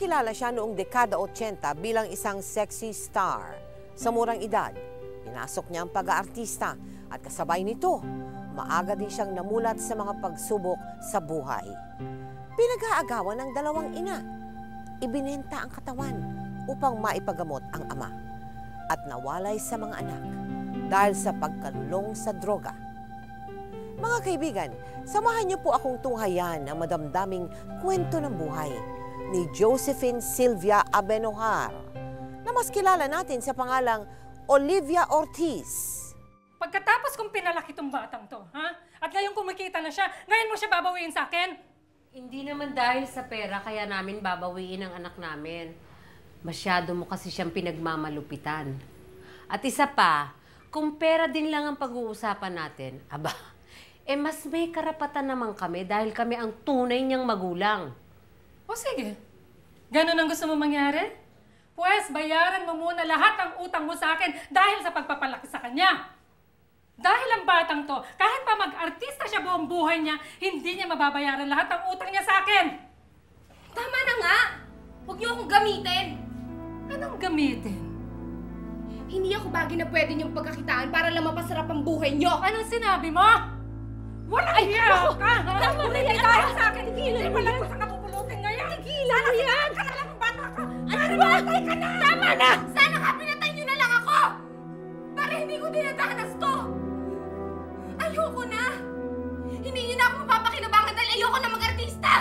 Nakilala siya noong dekada 80 bilang isang sexy star. Sa murang edad, pinasok niya ang pag-aartista at kasabay nito, maaga din siyang namulat sa mga pagsubok sa buhay. Pinag-aagawan ng dalawang ina. Ibinenta ang katawan upang maipagamot ang ama at nawalay sa mga anak dahil sa pagkalong sa droga. Mga kaibigan, samahan niyo po akong tunghayan ang madamdaming kwento ng buhay ni Josephine Sylvia Abenojar na mas kilala natin sa pangalang Olivia Ortiz. Pagkatapos kong pinalaki itong batang to, ha? At ngayon kumikita na siya, ngayon mo siya babawiin sa akin? Hindi naman dahil sa pera kaya namin babawiin ang anak namin. Masyado mo kasi siyang pinagmamalupitan. At isa pa, kung pera din lang ang pag-uusapan natin, aba, mas may karapatan naman kami dahil kami ang tunay niyang magulang. O sige, ganun ang gusto mo mangyari? Pues bayaran mo muna lahat ng utang mo sa akin dahil sa pagpapalaki sa kanya. Dahil ang batang to, kahit pa mag-artista siya buong buhay niya, hindi niya mababayaran lahat ng utang niya sa akin. Tama na nga! Huwag niyo akong gamitin! Anong gamitin? Hindi ako bagay na pwede niyong pagkakitaan para lang mapasarap ang buhay niyo! Anong sinabi mo? Walang hiya ka! Tama na yan! Dahil sa akin, hindi pa lang ko sa kapupulutin ngayon! Tigilan mo yan! Sana ka na lang ang bata ka! Ano ba? Ka na! Tama na! Sana nga pinatay niyo na lang ako! Para hindi ko dinadanas to! Ayoko na! Hindi niyo na ako mapapakinabangan dahil ayoko na mag-artista!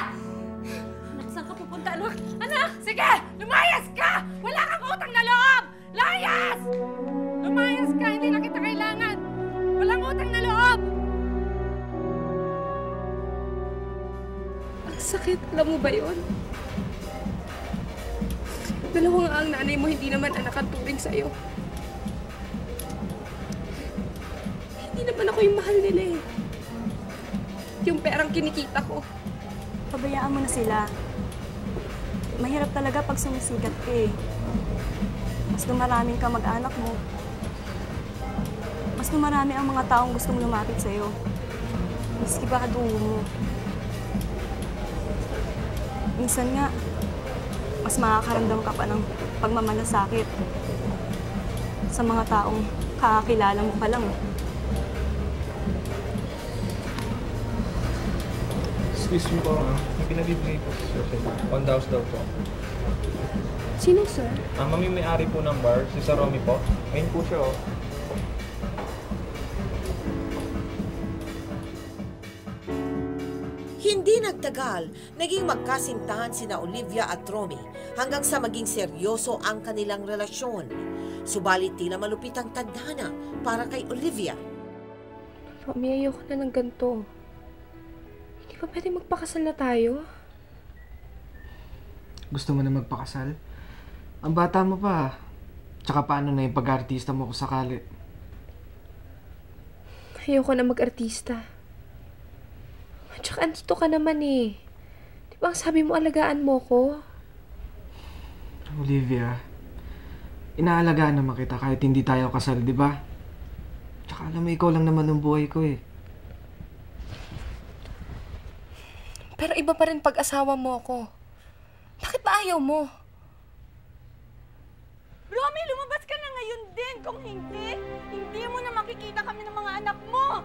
Anak, saan ka pupunta, anak? Anak! Sige! Lumayas ka! Wala kang utang na loob! Layas! Lumayas ka! Hindi na kita kailangan! Walang utang na loob! Ang sakit, alam mo ba yun? Dalawang ang nanay mo, hindi naman anak ang turing sa'yo. Hindi naman ako yung mahal nila eh. Yung perang kinikita ko. Pabayaan mo na sila. Mahirap talaga pag sumisikat ka eh. Mas dumaraming ka mag-anak mo. Mas dumarami ang mga taong gustong lumapit sa'yo. Miski ba kadungo mo. Minsan nga, mas makakaramdam ka pa ng pagmamalasakit sa mga taong kakakilala mo pa lang. Excuse me po, may pinabibigay po si Sir. 1,000 daw po. Sino, sir? Mami, may-ari po ng bar, si Sir Romy po. Ayun po siya, oh. Hindi nagtagal, naging magkasintahan sina Olivia at Romy hanggang sa maging seryoso ang kanilang relasyon. Subalit tila malupit ang tadhana para kay Olivia. Romy, ayoko na ng ganito. Hindi ba pwede magpakasal na tayo? Gusto mo na magpakasal? Ang bata mo pa. Tsaka paano na yung pag-artista mo kung sakali? Ayoko na mag-artista. Tsaka andito ka naman eh. Di ba ang sabi mo alagaan mo ko? Olivia, inaalagaan naman kita kahit hindi tayo kasal, di ba? Tsaka alam mo, ikaw lang naman ang buhay ko eh. Pero iba pa rin pag-asawa mo ako. Bakit ba ayaw mo? Romy, lumabas ka na ngayon din. Kung hindi mo na makikita kami ng mga anak mo.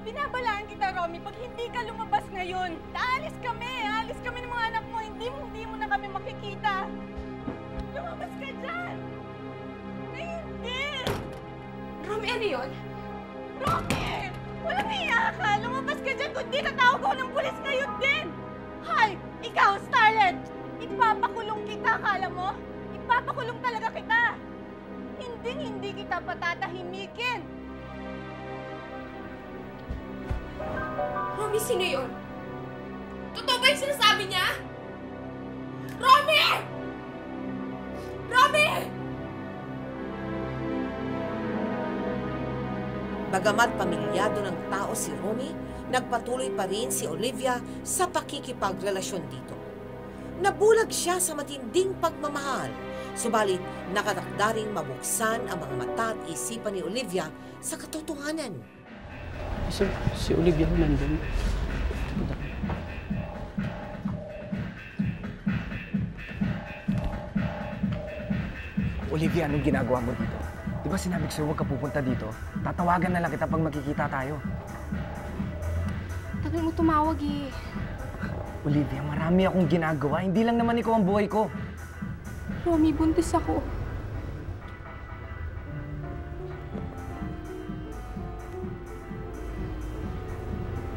Binabalaan kita, Romy, pag hindi ka lumabas ngayon. Aalis kami ng mga anak mo. Hindi mo na kami makikita. Lumabas ka dyan. Hindi. Romy, ano yun? Romy! Walang iya ka. Lumabas ka dyan. Kundi tatawag ako ng pulis ngayon din. Hay! Ikaw, Starlet! Ipapakulong kita, akala mo? Ipapakulong talaga kita. Hindi kita patatahimikin. Romy, sino yun? Totoo ba yung sinasabi niya? Romy! Romy! Bagamat pamilyado ng tao si Romy, nagpatuloy pa rin si Olivia sa pakikipagrelasyon dito. Nabulag siya sa matinding pagmamahal, subalit nakatakda ring mabuksan ang mga mata at isipan ni Olivia sa katotohanan. Sir, si Olivia ho nandun. Olivia, anong ginagawa mo dito? Di ba sinabi ko sa'yo huwag ka pupunta dito? Tatawagan na lang kita pag magkikita tayo. Tagal mo tumawag eh. Olivia, marami akong ginagawa. Hindi lang naman ikaw ang buhay ko. Romy, buntis ako.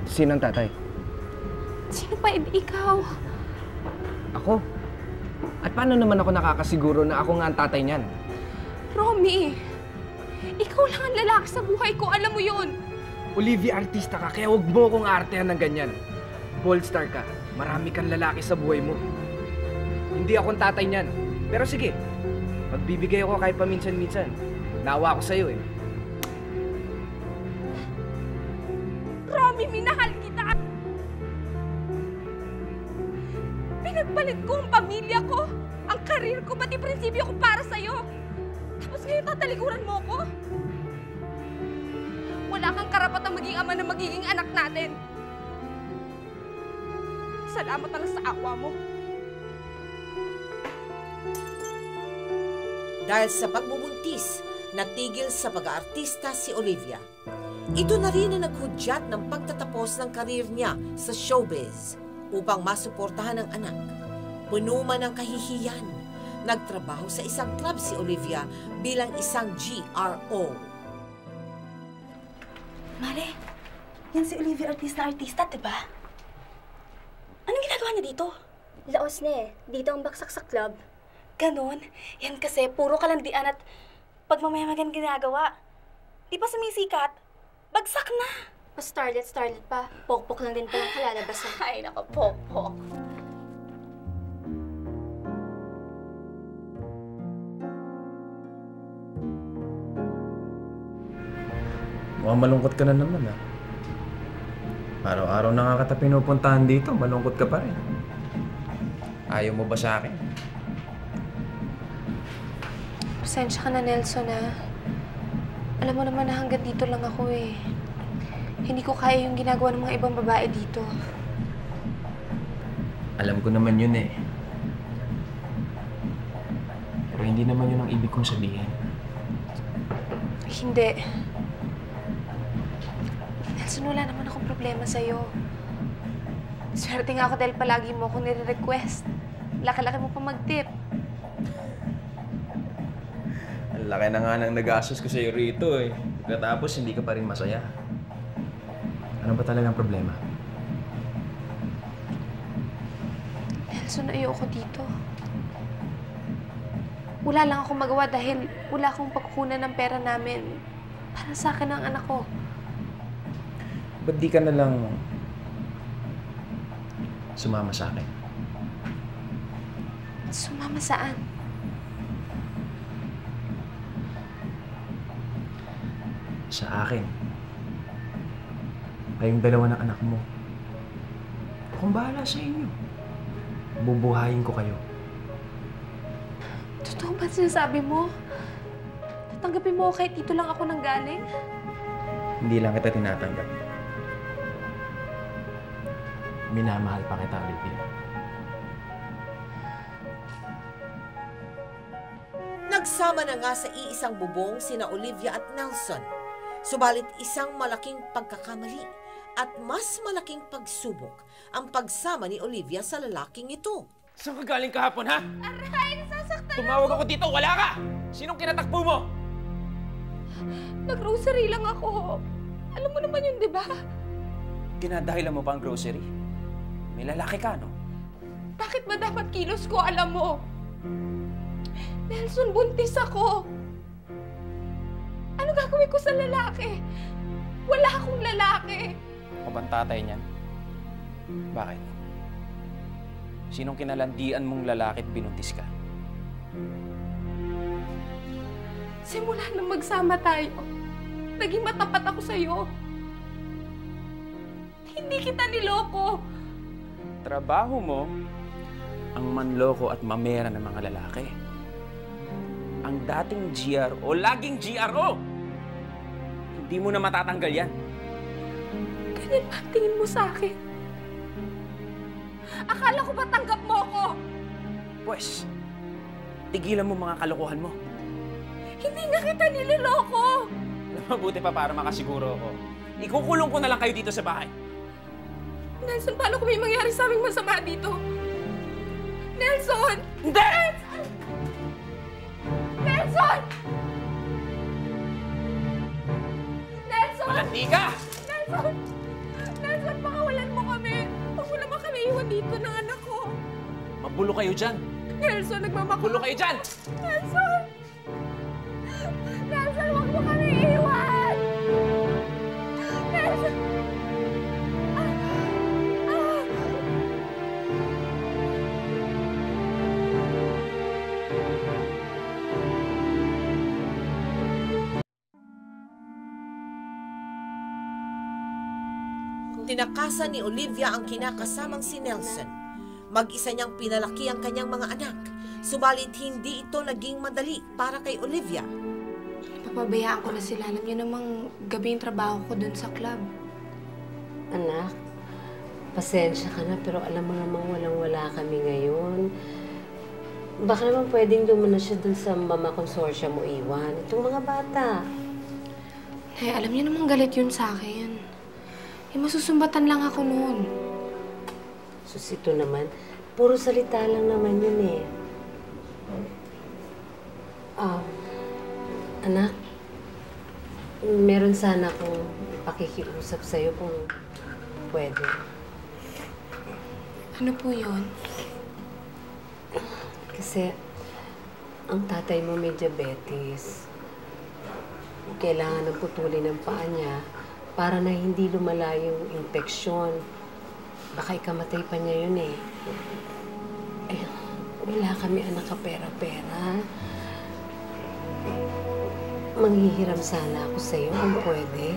Sino ang tatay? Sino pa ikaw? Ako? At paano naman ako nakakasiguro na ako nga ang tatay niyan? Romy, ikaw lang ang lalaki sa buhay ko. Alam mo yun. Olivia, artista ka, kaya huwag mo akong artehan ng ganyan. Ballstar ka. Marami kang lalaki sa buhay mo. Hindi ako ang tatay niyan. Pero sige, magbibigay ako kahit paminsan-minsan. Naawa ako sa'yo eh. Romy, minahal kita. Pinagpalit ko ang pamilya ko, ang karir ko, pati prinsipyo ko para sa'yo. Tapos ngayon tatalikuran mo ko? Wala kang karapatang maging ama na magiging anak natin. Salamat na lang sa awa mo. Dahil sa pagbubuntis, natigil sa pag-aartista si Olivia. Ito na rin ang naghudyat ng pagtatapos ng karir niya sa showbiz upang masuportahan ang anak. Puno man ng kahihiyan, nagtrabaho sa isang club si Olivia bilang isang GRO. Mare, yan si Olivia artista, diba? Anong ginagawa niya dito? Laos na eh. Dito ang baksak sa club. Ganon. Yan kasi, puro kalandian at pagmamayaman ginagawa. Di pa sumisikat, bagsak na. Starlet pa. Pokpok lang din palang kalalabas. Ay, nako, pokpok. Mukhang malungkot ka na naman, ah. Araw-araw na nga kita pinupuntahan dito, malungkot ka pa rin. Ayaw mo ba sa akin? Pasensya ka na, Nelson, ha? Alam mo naman na hanggang dito lang ako, eh. Hindi ko kaya yung ginagawa ng mga ibang babae dito. Alam ko naman yun, eh. Pero hindi naman yun ang ibig kong sabihin. Hindi. Nelson, wala naman akong problema sa'yo. Swerte nga ako dahil palagi mo akong nire-request. Laki-laki mo pa mag-tip. Ang laki na nga nang nag-asos ko sa'yo rito, eh. Pagkatapos, hindi ka pa rin masaya. Ano ba talagang problema? Nelson, ayoko dito. Wala lang akong magawa dahil wala akong pagkukunan ng pera namin para sa akin ang anak ko. Ba't di ka na lang sumama sa akin? Sumama saan? Sa akin. Kayong dalawa ng anak mo. Akong bahala sa inyo. Bubuhayin ko kayo. Totoo ba sinasabi mo? Tatanggapin mo kahit dito lang ako nanggaling? Hindi lang kita tinatanggap. Minamahal pa kita, Olivia. Nagsama na nga sa iisang bubong sina Olivia at Nelson. Subalit isang malaking pagkakamali at mas malaking pagsubok ang pagsama ni Olivia sa lalaking ito. Saan ka galing kahapon, ha? Aray, nasasaktan Tumawag ako dito, wala ka! Sinong kinatakbo mo? Nag-grocery lang ako. Alam mo naman yun, di ba? Dinadahilan mo pa ang grocery? May lalaki ka, no? Bakit ba dapat kilos ko, alam mo? Nelson, buntis ako. Ano gagawin ko sa lalaki? Wala akong lalaki. Ako bang tatay niyan? Bakit? Sinong kinalandian mong lalaki at binuntis ka? Simula nang magsama tayo, naging matapat ako sa'yo. Hindi kita niloko. Trabaho mo ang manloko at mamera ng mga lalaki. Ang dating GRO, laging GRO! Hindi mo na matatanggal yan. Ganyan ba ang tingin mo sa akin? Akala ko ba tanggap mo ako? Pwes, tigilan mo mga kalokohan mo. Hindi nga kita niloloko! Mabuti pa para makasiguro ako. Ikukulong ko na lang kayo dito sa bahay. Nelson, paano kung may mangyari sa aming masama dito? Nelson! Hindi! Nelson! Nelson! Malandi ka! Nelson! Nelson, pakawalan mo kami! Huwag mo naman kami iwan dito ng anak ko! Mabulo kayo dyan! Nelson, nagmamakaawa! Mabulo kayo dyan! Nelson! Nelson, huwag mo kami iwan! Nelson! Tinakasan ni Olivia ang kinakasamang si Nelson. Mag-isa niyang pinalaki ang kanyang mga anak, subalit hindi ito naging madali para kay Olivia. Papabayaan ko na sila. Alam niyo namang gabi yung trabaho ko dun sa club. Anak, pasensya ka na pero alam mo namang walang-wala kami ngayon. Baka naman pwedeng dumana siya dun sa mama consortia mo iwan. Itong mga bata. Eh, alam niyo namang galit yun sa akin. Eh, masusumbatan lang ako noon. Sus, ito naman, puro salita lang naman yun eh. Anak, meron sana akong pakikiusap sa'yo kung pwede. Ano po yun? Kasi, ang tatay mo may diabetes. Kailangan ng putulin ng paa niya para na hindi lumala yung infeksyon. Baka ikamatay pa niya yun eh. Eh, wala kami anak ka pera-pera. Manghihiram sana ako sa'yo kung pwede.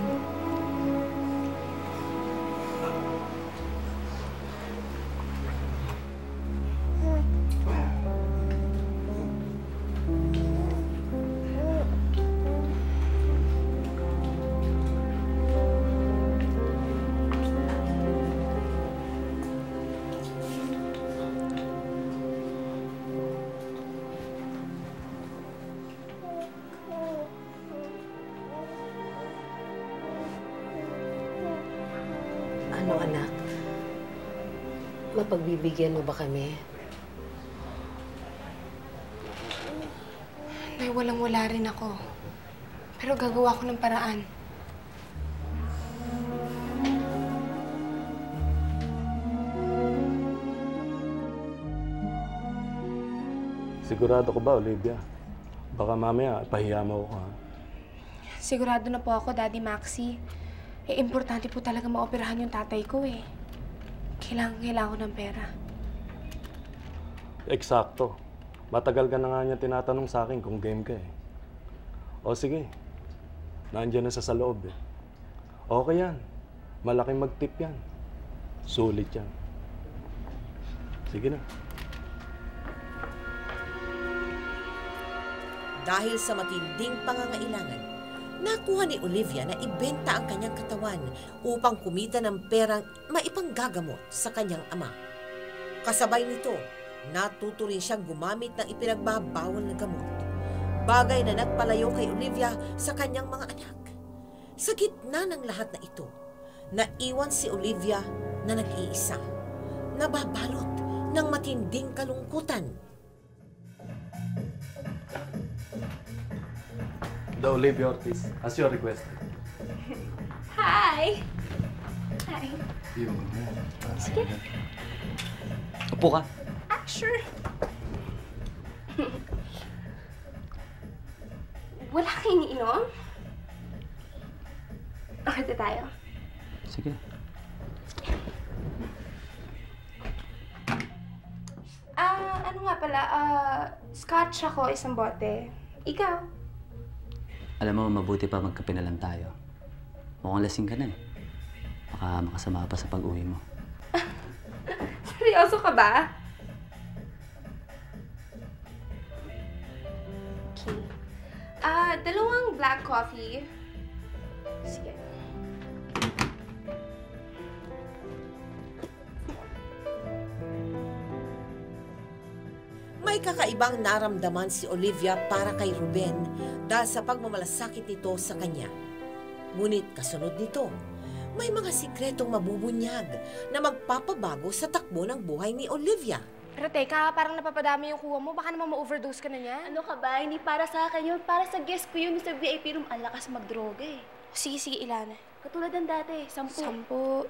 Ano, anak? Mapagbibigyan mo ba kami? Nay, walang-wala rin ako. Pero gagawa ko ng paraan. Sigurado ko ba, Olivia? Baka mamaya, pahiya mo ako, ha? Sigurado na po ako, Daddy Maxie. Eh, importante po talaga maoperahan yung tatay ko eh. Kailangan ko ng pera. Eksakto. Matagal ka na nga niya tinatanong sa akin kung game ka eh. O sige, nandiyan na sa loob eh. Okay yan. Malaking mag-tip yan. Sulit yan. Sige na. Dahil sa matinding pangangailangan, nakuha ni Olivia na ibenta ang kanyang katawan upang kumita ng perang maipanggagamot sa kanyang ama. Kasabay nito, natuto rin siyang gumamit ng ipinagbabawal na gamot. Bagay na nagpalayo kay Olivia sa kanyang mga anak. Sa gitna ng lahat na ito, naiwan si Olivia na nag-iisa, nababalot ng matinding kalungkutan. The Olivia Ortiz, as your request. Hi! Hi. Sige. Upo ka. Ah, sure. Wala kayong iniinom? Order tayo. Sige. Ano nga pala, scotch ako, isang bote. Ikaw? Alam mo, mabuti pa magkape na lang tayo. Mukhang lasing ka na eh. Baka makasama pa sa pag-uwi mo. Seryoso ka ba? Okay. Dalawang black coffee. Sige. May May kakaibang naramdaman si Olivia para kay Ruben dahil sa pagmamalasakit nito sa kanya. Ngunit kasunod nito, may mga sikretong mabubunyag na magpapabago sa takbo ng buhay ni Olivia. Pero teka, parang napapadami yung kuha mo. Baka naman ma-overdose ka na niyan. Ano ka ba? Hindi para sa akin yun. Para sa guest ko yun sa VIP room. Ang lakas magdroga eh. Sige, Ilana. Katulad ng dati. 10. 10, 1, 2.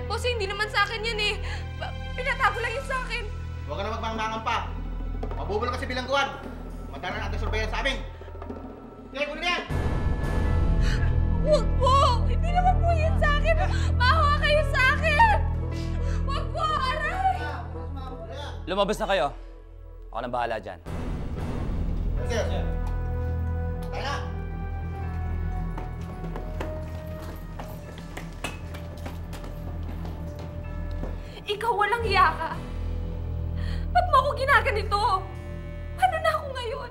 Boss, hindi naman sa akin yan eh. Pinatago lang yun sa akin. Huwag ka na magmangmangan pa. Mabubulong kasi bilangguan. Madalang natin surveillance sa amin. Sige, kunin yan! Huwag po! Hindi naman po yan sa akin! Mahawa kayo sa akin! Huwag po! Aray! Lumabas na kayo. Ako nang bahala dyan. Sir, sir. Kaya na! Ikaw walang hiya ka. Ba't mo ako ginaganito? Ano na ako ngayon?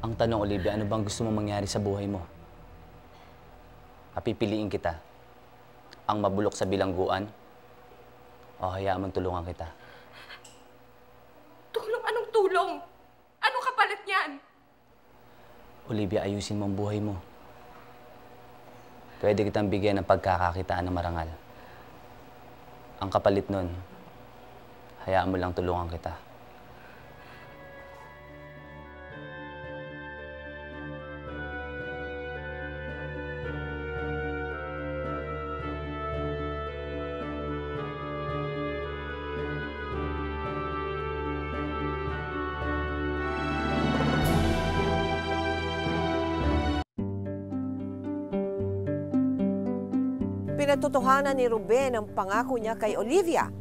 Ang tanong, Olivia, ano bang gusto mong mangyari sa buhay mo? Papipiliin kita. Ang mabulok sa bilangguan o hayaan mong tulungan kita? Tulong? Anong tulong? Anong kapalit niyan? Olivia, ayusin mo ang buhay mo. Pwede kitang bigyan ng pagkakakitaan ng marangal. Ang kapalit nun, hayaan mo lang tulungan kita. Pinatotohanan ni Ruben ang pangako niya kay Olivia.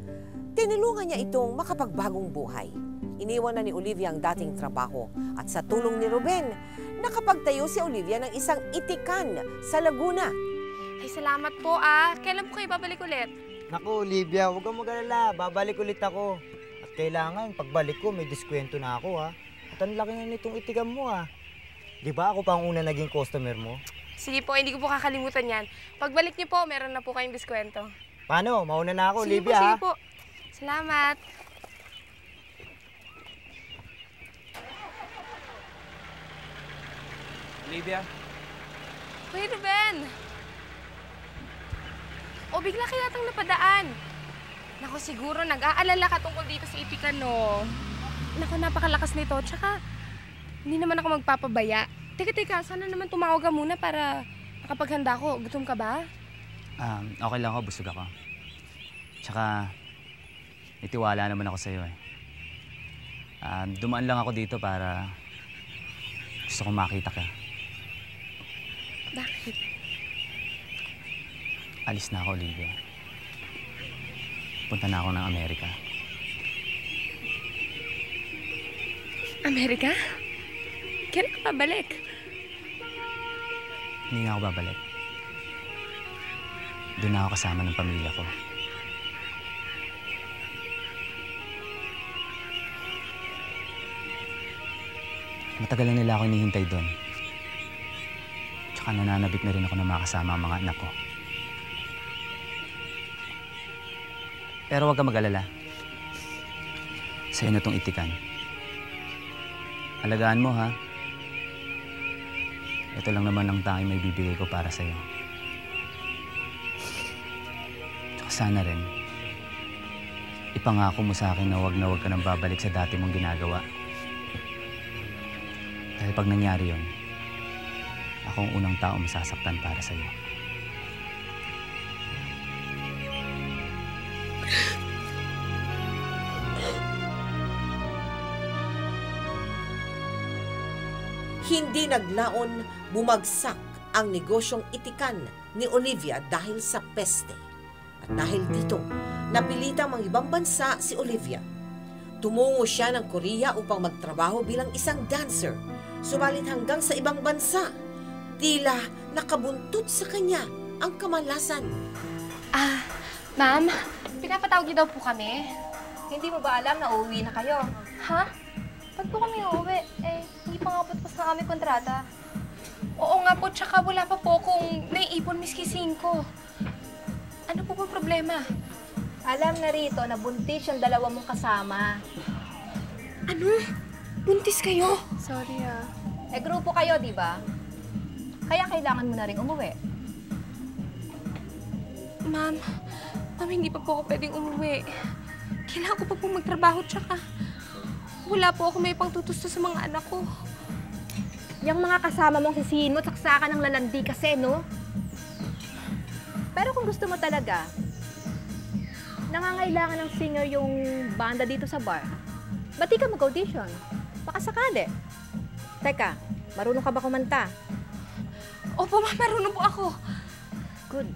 Tinulungan niya itong makapagbagong buhay. Iniwan na ni Olivia ang dating trabaho at sa tulong ni Ruben, nakapagtayo si Olivia ng isang itikan sa Laguna. Ay, salamat po ah. Kailan po kayo babalik ulit? Naku, Olivia, huwag kang mag-alala. Babalik ulit ako. At kailangan, pagbalik ko, may diskwento na ako ha. At ang laki na nitong itikan mo ha. Di ba ako pa ang una naging customer mo? Sige po, hindi ko po kakalimutan yan. Pagbalik niyo po, meron na po kayong diskwento. Paano? Mauna na ako, Sige Olivia ha? Sige po. Salamat. Olivia? Kuya Ruben! O, bigla kaya tang napadaan. Naku, siguro nag-aalala ka tungkol dito sa itikan, no? Naku, napakalakas nito. Tsaka, hindi naman ako magpapabaya. Teka, sana naman tumawag ka muna para makapaghanda ko. Gutom ka ba? Okay lang ako, busog ako. Tsaka, itiwala naman ako sa'yo eh. Dumaan lang ako dito para gusto kong makita ka. Bakit? Alis na ako, Olivia. Punta na ako ng Amerika. Amerika? Kailan ka pabalik? Hindi na ako babalik. Doon na ako kasama ng pamilya ko. Matagal na nila ako hinihintay doon. Tsaka nananabik na rin ako na makasama ang mga anak ko. Pero huwag ka mag-alala. Sa'yo na itong itikan. Alagaan mo, ha? Ito lang naman ang tanging may bibigay ko para sa'yo. Tsaka sana rin, ipangako mo sa akin na huwag ka nang babalik sa dati mong ginagawa. Dahil pag nangyari yun, ako ang unang tao masasaktan para sa'yo. Hindi naglaon, bumagsak ang negosyong itikan ni Olivia dahil sa peste. At dahil dito, napilitang mga ibang bansa si Olivia. Tumungo siya ng Korea upang magtrabaho bilang isang dancer. Subalit hanggang sa ibang bansa, tila nakabuntot sa kanya ang kamalasan. Ma'am, Pinapatawag niyo daw po kami. Hindi mo ba alam na uuwi na kayo? Ha? Ba't po kami uuwi? Hindi pa nga po tapos na aming kontrata. Oo nga po, tsaka wala pa po kung naiipon miski 5. Ano po ba problema? Alam na rito na buntis yung 2 mong kasama. Ano? Buntis kayo? Sorry Grupo kayo, di ba? Kaya kailangan mo na rin umuwi. Ma'am, hindi pa po ako pwedeng umuwi. Kailangan ko pa po magtrabaho, tsaka wala po ako may pangtutusto sa mga anak ko. Yung mga kasama mong sisihin mo, saksakan ng lalandi kasi, no? Pero kung gusto mo talaga, nangangailangan ng singer yung banda dito sa bar, ba't di ka mag-audition? Baka sakali. Teka, marunong ka ba kumanta? Opo, ma'am, marunong po ako. Good.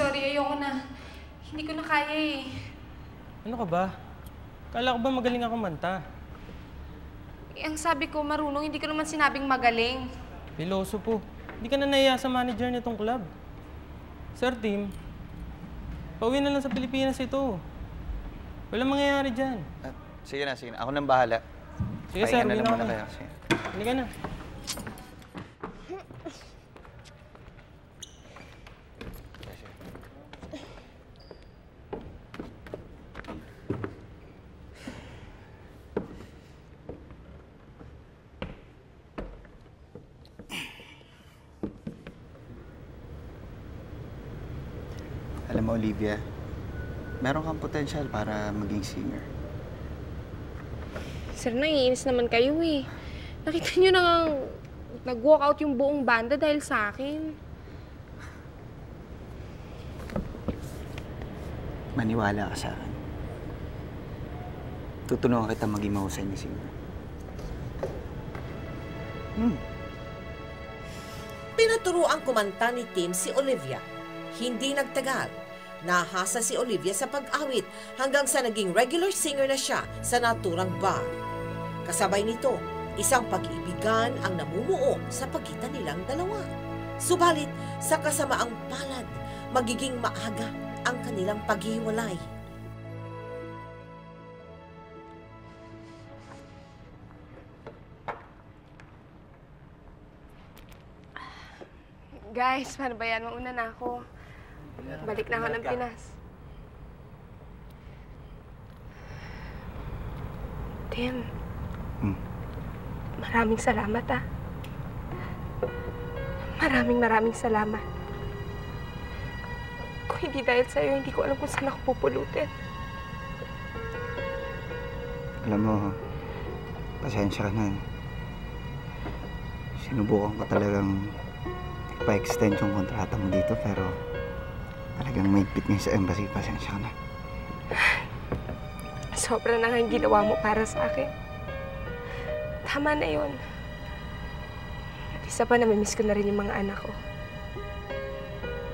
Sorry, ayoko na. Hindi ko na kaya eh. Ano ka ba? Kala ko ba magaling ako manta? Ang sabi ko, marunong, hindi ko naman sinabing magaling. Piloso po. Hindi ka na nahiya sa manager nitong club. Sir Tim, pauwi na lang sa Pilipinas ito. Walang mangyayari dyan. Sige na. Ako nang bahala. Sige sir, uwi uwi na na kayo. Hindi ka na. Alam mo, Olivia, meron kang potential para maging singer. Sir, naiinis naman kayo eh. Nakita niyo na nga nag-walk out yung buong banda dahil sa akin. Maniwala ka sa akin. Tutulungan kita maging mahusay na singer. Pinaturuang kumanta ni Tim si Olivia. Hindi nagtagal. Nahasa si Olivia sa pag-awit hanggang sa naging regular singer na siya sa naturang bar. Kasabay nito, isang pag-iibigan ang namumuo sa pagitan nilang dalawa. Subalit, sa kasamaang palad, magiging maaga ang kanilang paghiwalay. Guys, paano ba yan? Mauna na ako. Balik na ako ng Pinas. Tim, maraming salamat Maraming salamat. Kung hindi dahil sa'yo, hindi ko alam kung saan ako pupulutin. Alam mo, pasensya ka na. Sinubukan ko talagang ipa-extend yung kontrata mo dito, pero talagang maigpit ngayon sa embassy. Pasensya ka na. Sobra na nga yung ginawa mo para sa akin. Tama na yun. At isa pa, namimiss ko na rin yung mga anak ko.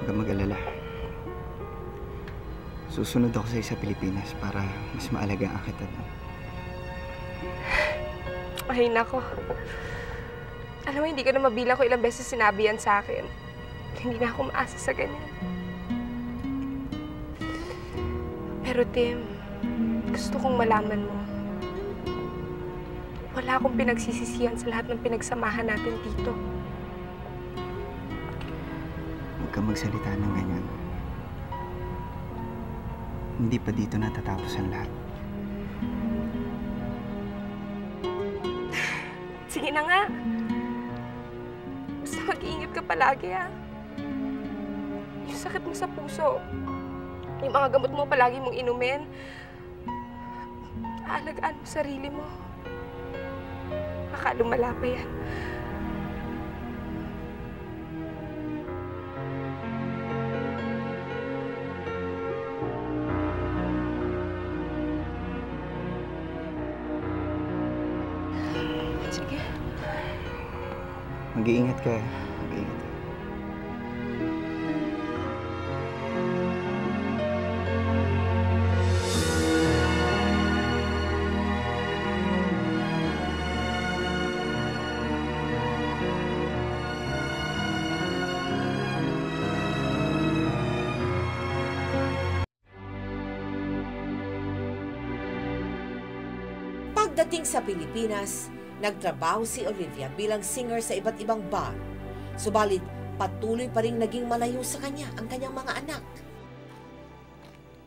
Huwag kang mag-alala. Susunod ako sa Pilipinas para mas maalagaan kita doon. Ay, nako. Alam mo, hindi ko na mabilang kung ilang beses sinabi yan sa akin. Hindi na ako maasa sa ganyan. Pero Tim, gusto kong malaman mo, wala akong pinagsisisihan sa lahat ng pinagsamahan natin dito. Huwag kang magsalita ng ganyan. Hindi pa dito natatapos ang lahat. Sige na nga. Basta mag-iingat ka palagi, ha? Yung sakit mo sa puso, yung mga gamot mo palagi mong inumin, aalagaan mo sarili mo. Baka lumala pa yan. Sige. Mag-iingat ka. Mag-iingat ka. Pagdating sa Pilipinas, nagtrabaho si Olivia bilang singer sa iba't ibang bar. Subalit, patuloy pa rin naging malayo sa kanya ang kanyang mga anak.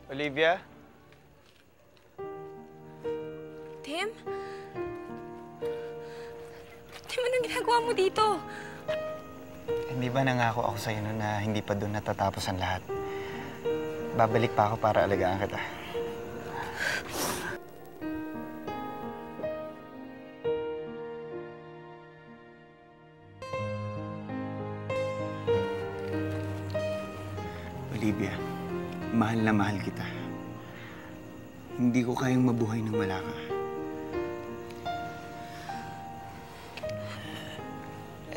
Olivia? Tim? Tim, anong ginagawa mo dito? Hindi ba nangako ako sa'yo noon na hindi pa doon natatapos ang lahat? Babalik pa ako para alagaan kita. Olivia, mahal na mahal kita. Hindi ko kayang mabuhay nang wala ka.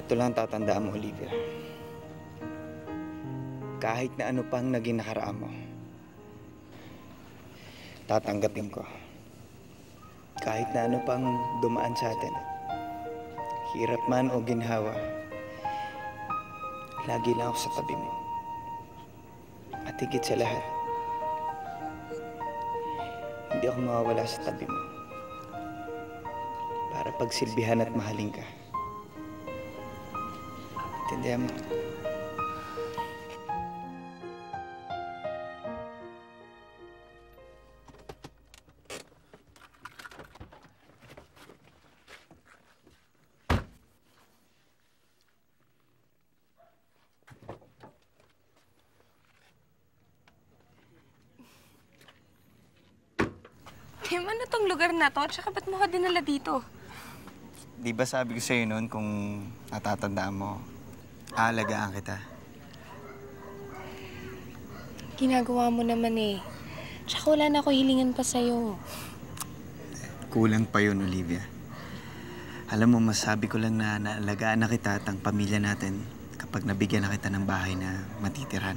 Ito lang tatandaan mo, Olivia. Kahit na ano pang naging nakaraan mo, tatanggapin ko. Kahit na ano pang dumaan sa atin, hirap man o ginhawa, lagi lang ako sa tabi mo. At higit sa lahat, hindi ako mawawala sa tabi mo para pagsilbihan at mahalin ka. Intindihan mo? Tim, ano tong lugar na to? Tsaka ba't mo ka dinala dito? Di ba sabi ko sa'yo noon kung natatandaan mo, aalagaan kita. Ginagawa mo naman eh. Tsaka wala na ako hilingan pa sa'yo. Kulang pa yun, Olivia. Alam mo, masabi ko lang na naalagaan na kita at ang pamilya natin kapag nabigyan na kita ng bahay na matitirahan.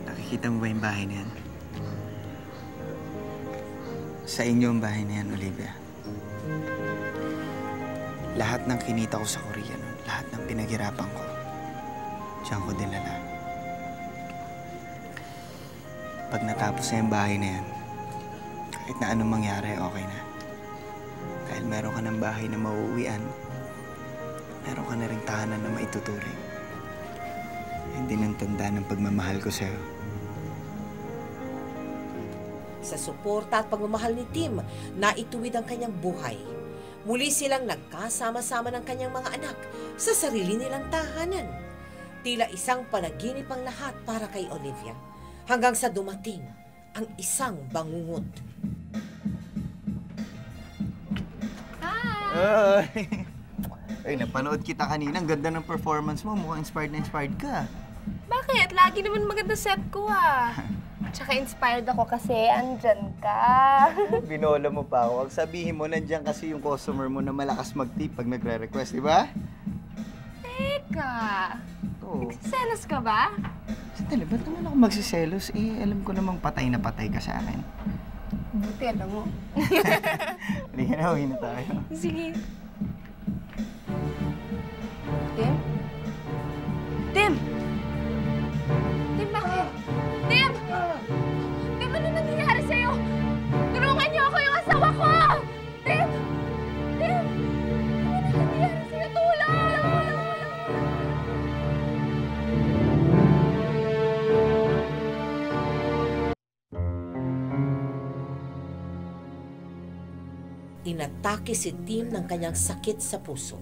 Nakikita mo ba yung bahay na yan? Sa inyo ang bahay na yan, Olivia. Lahat ng kinita ko sa Korea nun, lahat ng pinaghirapan ko, diyan ko dinala. Pag natapos na yung bahay na yan, kahit na anong mangyari, okay na. Dahil meron ka ng bahay na mauuwian, meron ka na rin tahanan na maituturing. Hindi nang tanda ng pagmamahal ko sa'yo. Sa suporta at pagmamahal ni Tim, naituwid ang kanyang buhay. Muli silang nagkasama-sama ng kanyang mga anak sa sarili nilang tahanan. Tila isang panaginip ang lahat para kay Olivia, hanggang sa dumating ang isang bangungot. Hi! Ay, napanood kita kanina. Ang ganda ng performance mo. Mukhang inspired na inspired ka. Bakit? Lagi naman maganda set ko ah. Tsaka inspired ako kasi andyan ka. Binola mo pa ako. Huwag sabihin mo, nandiyan kasi yung customer mo na malakas mag-tip pag nagre-request, di ba? Teka. Oo. Nagsiselos ka ba? Sandali, ba't naman ako magsiselos? Eh, alam ko namang patay na patay ka sa akin. Buti, alam mo. Halika na, uwi na tayo. Sige. Tim? Tim! Tim, bakit? Tim! Tim, ano nangyayari sa'yo? Tulungan niyo ako yung asawa ko! Tim! Tim! Ano nangyayari sa'yo? Tulong! Inatake si Tim ng kanyang sakit sa puso.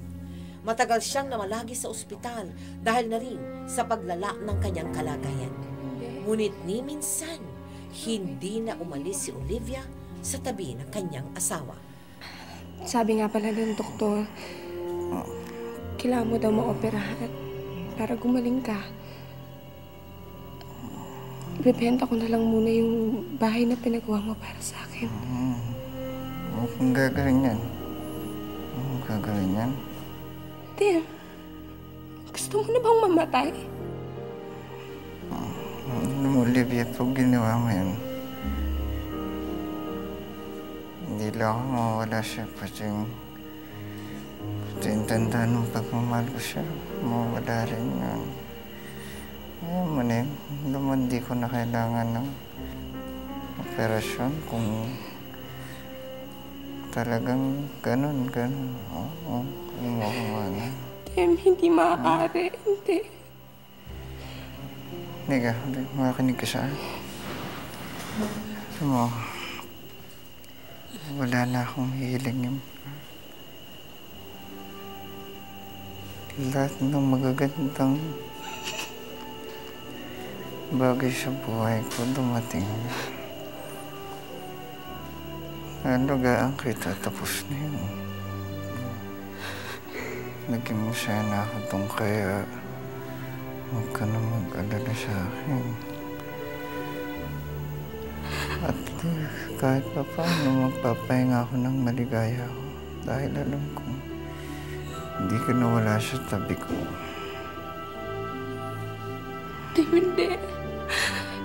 Matagal siyang namalagi sa ospital dahil na rin sa paglala ng kanyang kalagayan. Ngunit ni minsan, hindi na umalis si Olivia sa tabi ng kanyang asawa. Sabi nga pala ng doktor, kailangan mo daw maoperahan para gumaling ka. Ibebenta ko na lang muna yung bahay na pinagawa mo para sa akin. Huwag kang gagawin yan. Huwag kang gagawin yan. Tim, gusto mo na bang mamatay? Alam mo, Olivia, pag ginawa mo yan, hindi lang ako mawawala siya. Pati yung tanda ng pagmamahal ko siya, mawawala rin yan. Ayaw mo na yun. Alam mo, hindi ko na kailangan ng operasyon kung talagang ganun. Oo, ano. Tim, hindi maaari. Hindi. Hindi, makinig ka sa akin. Alam mo, wala na akong hiling yung lahat ng magagandang bagay sa buhay ko dumating. Alagaan kita tapos na yun. Naging masaya na ako doon kaya huwag ka na mag-alala sa akin. At kahit pa paano magpapahinga ako ng maligaya ako dahil alam ko hindi ka nawala sa tabi ko. Tim, hindi.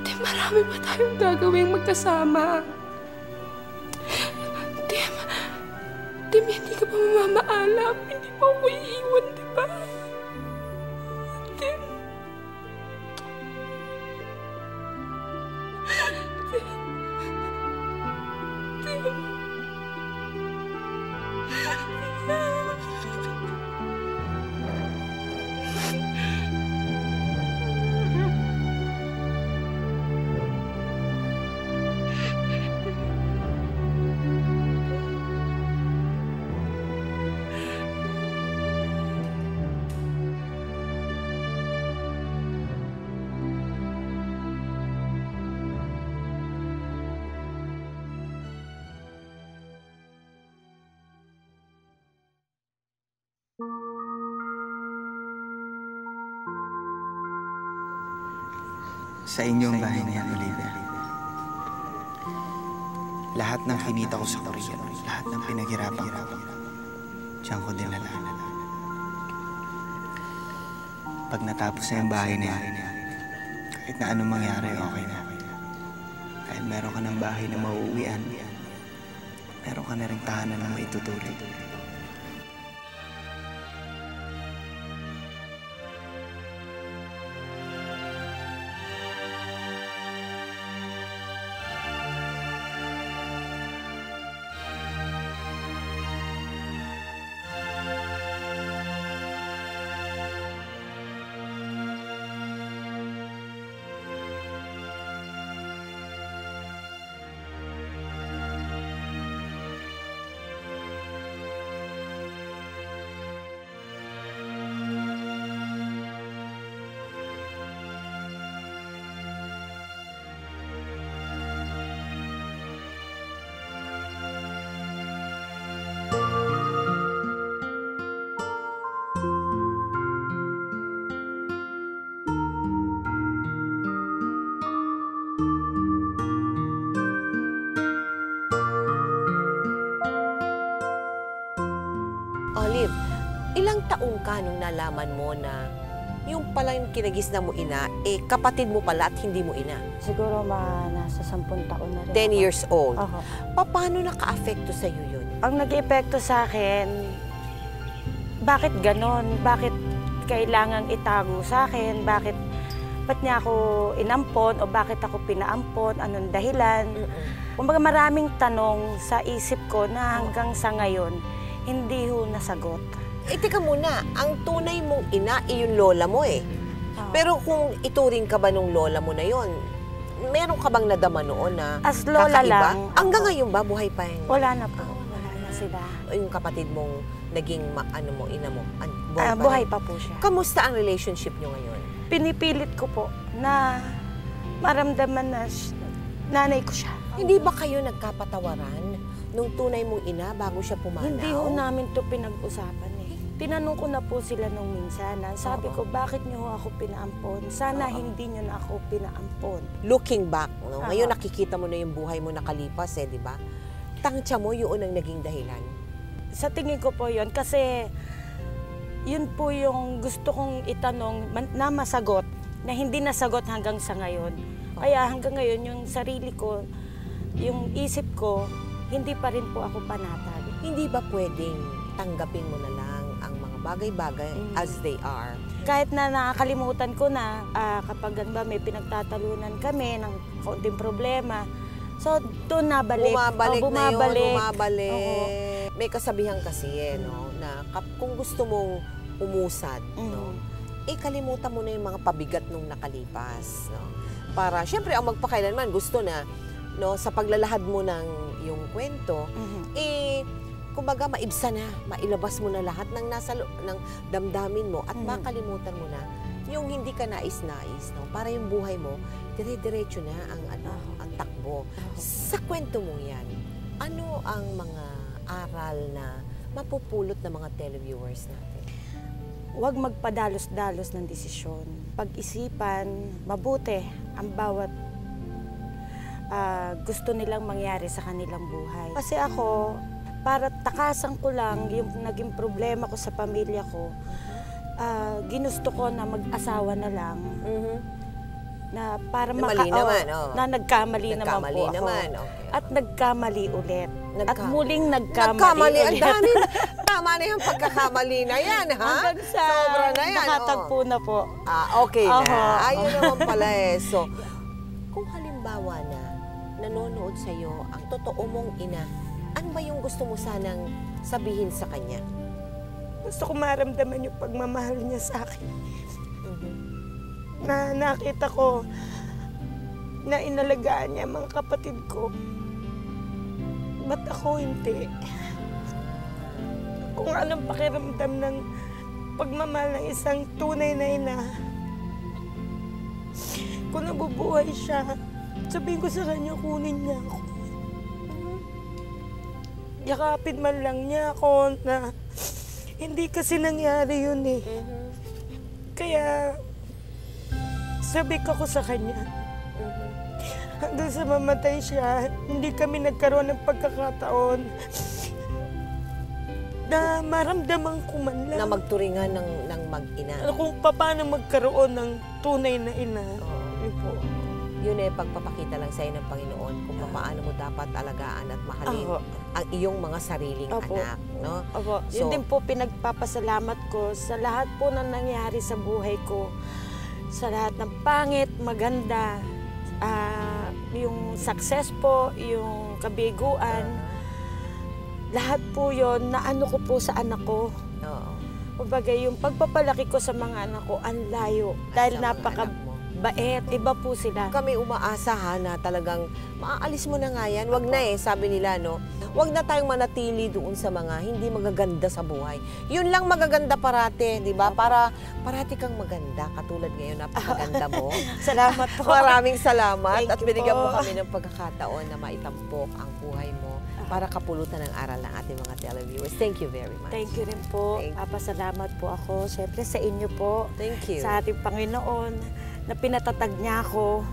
Tim, marami pa tayong gagawing magkasama. Tim, hindi ka pa mamamaalam. Hindi mo ako iiwan, di ba? Tim. Sa inyong bahay na yan, Olivia. Lahat ng kinita ko sa Korea, lahat ng pinaghirapan ko, diyan ko dinala. Pag natapos na yung bahay na yan, kahit na anong mangyari, okay na. Dahil meron ka ng bahay na mauuwian, meron ka na rin tahanan na maitutuloy. Olive, ilang taong ka nung nalaman mo na yung pala yung kinagisna mo ina, kapatid mo pala at hindi mo ina? Siguro nasa 10 taon na rin. 10 years old? Ako. Paano naka-apekto sa'yo yun? Ang nag-epekto sa akin, bakit ganon? Bakit kailangan itago sa akin? Ba't niya ako inampon o bakit ako pinaampon? Anong dahilan? Kumbaga maraming tanong sa isip ko na hanggang sa ngayon, hindi ho nasagot. Teka muna, ang tunay mong ina yung lola mo eh. Pero kung ituring ka ba nung lola mo na yon, meron ka bang nadama noon na as lola kakaiba? lang. Hanggang ngayon ba, buhay pa yun? Wala na po. Wala na sila. Yung kapatid mong naging ina mo, buhay pa po siya. Kamusta ang relationship nyo ngayon? Pinipilit ko po na maramdaman na nanay ko siya. Hindi ba kayo nagkapatawaran nung tunay mong ina bago siya pumanaw? Hindi ho namin to pinag-usapan eh. Tinanong ko na po sila nung minsan. Sabi ko, bakit niyo ako pinaampon? Sana hindi niyo na ako pinaampon. Looking back, no? Ngayon nakikita mo na yung buhay mo nakalipas eh, di ba? Tangtsa mo yun ang naging dahilan. Sa tingin ko po yun, kasi yun po yung gusto kong itanong na masagot, na hindi nasagot hanggang sa ngayon. Kaya hanggang ngayon, yung sarili ko, yung isip ko, hindi pa rin po ako panatag. Hindi ba pwedeng tanggapin mo na lang ang mga bagay-bagay as they are? Kahit na nakakalimutan ko na kapag may pinagtatalunan kami ng kaunting problema, So, doon nabalik. Bumabalik na yun, bumabalik. Oo. May kasabihan kasi no, na kung gusto mong umusad, no, kalimutan mo na yung mga pabigat nung nakalipas. No? Para, syempre, ang magpakailanman gusto na, no, sa paglalahad mo ng yung kwento, kumbaga maibsa na, mailabas mo na lahat ng nasa ng damdamin mo at makalimutan mo na yung hindi ka nais-nais, no? Para yung buhay mo, dire-diretso na ang takbo. Sa kwento mo yan, ano ang mga aral na mapupulot ng mga televiewers natin? Huwag magpadalos-dalos ng desisyon. Pag-isipan, mabuti ang bawat gusto nilang mangyari sa kanilang buhay. Kasi ako, para takasan ko lang yung naging problema ko sa pamilya ko, ginusto ko na mag-asawa na lang. Na para na nagkamali naman po ako. At nagkamali ulit. At muling nagkamali ulit. Ang dami. Tama na yung pagkakamali na yan, ha? Hanggang sa sobra na yan. Nakatagpo na po. Okay na. Ayun naman pala eh. So, kung halimbawa na nanonood sa'yo ang totoo mong ina, ano ba yung gusto mo sanang sabihin sa kanya? Gusto ko maramdaman yung pagmamahal niya sa akin. Na nakita ko na inalagaan niya mga kapatid ko. Ba't ako hindi? Kung anong pakiramdam ng pagmamahal ng isang tunay na ina. Kung nabubuhay siya, sabihin ko sa kanya, kunin niya ako. Yakapin man lang niya ako na hindi kasi nangyari yun eh. Kaya sabi ko sa kanya, hanggang sa mamatay siya, hindi kami nagkaroon ng pagkakataon na maramdaman ko man lang. Na magturingan ng mag-ina. Kung paano magkaroon ng tunay na ina. Yun po. Yun eh, pagpapakita lang sa'yo ng Panginoon kung paano mo dapat alagaan at mahalin ang iyong mga sariling anak. No? Yun din po pinagpapasalamat ko sa lahat po na nangyari sa buhay ko. Sa lahat ng pangit, maganda, yung success po, yung kabiguan. Lahat po yun, naano ko po sa anak ko. Kumbaga, yung pagpapalaki ko sa mga anak ko, ang layo. Dahil napaka-bait, iba po sila. Kami umaasa na talagang maaalis mo na nga yan. Wag na sabi nila, no? Wag na tayong manatili doon sa mga hindi magaganda sa buhay. Yun lang magaganda parate, di ba? Para parati kang maganda. Katulad ngayon, napakaganda mo. Salamat po. Maraming salamat. At binigyan mo kami ng pagkakataon na maitampok ang buhay mo para kapulutan ng aral ng ating mga televiewers. Thank you very much. Thank you rin po. Papasalamat po ako. Siyempre sa inyo po. Thank you. Sa ating Panginoon na pinatatag niya ako.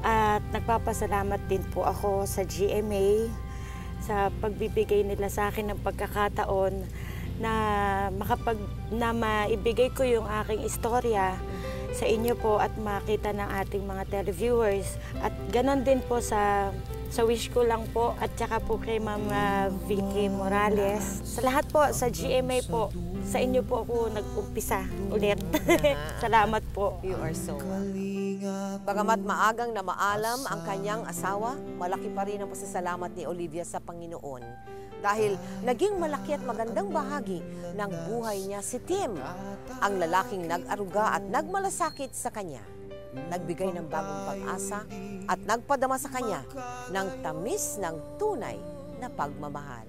At nagpapasalamat din po ako sa GMA sa pagbibigay nila sa akin ng pagkakataon na maibigay ko yung aking istorya sa inyo po at makita ng ating mga televiewers. At ganon din po sa wish ko lang po at saka po kay Ma'am Vicky Morales. Sa lahat po, sa GMA po, sa inyo po ako nag-umpisa ulit. Salamat po. You are so welcome. Bagamat maagang na maalam ang kanyang asawa, malaki pa rin ang pasasalamat ni Olivia sa Panginoon. Dahil naging malaki at magandang bahagi ng buhay niya si Tim, ang lalaking nag-aruga at nagmalasakit sa kanya. Nagbigay ng bagong pag-asa at nagpadama sa kanya ng tamis ng tunay na pagmamahal.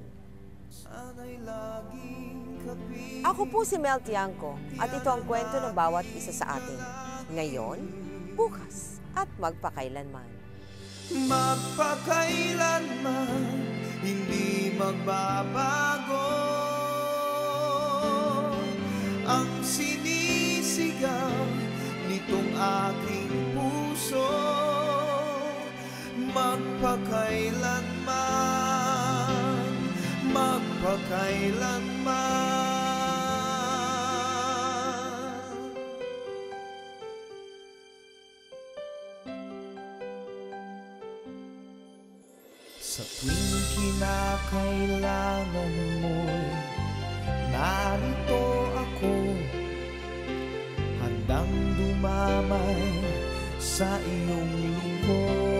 Ako po si Mel Tiangco at ito ang kwento ng bawat isa sa atin. Ngayon, bukas at magpakailanman. Magpakailanman, hindi magbabago ang sinisigaw nitong aking puso. Magpakailanman, magpakailanman. Sa tuwing kinakailangan mo'y narito ako, handang dumamay sa iyong lingkod.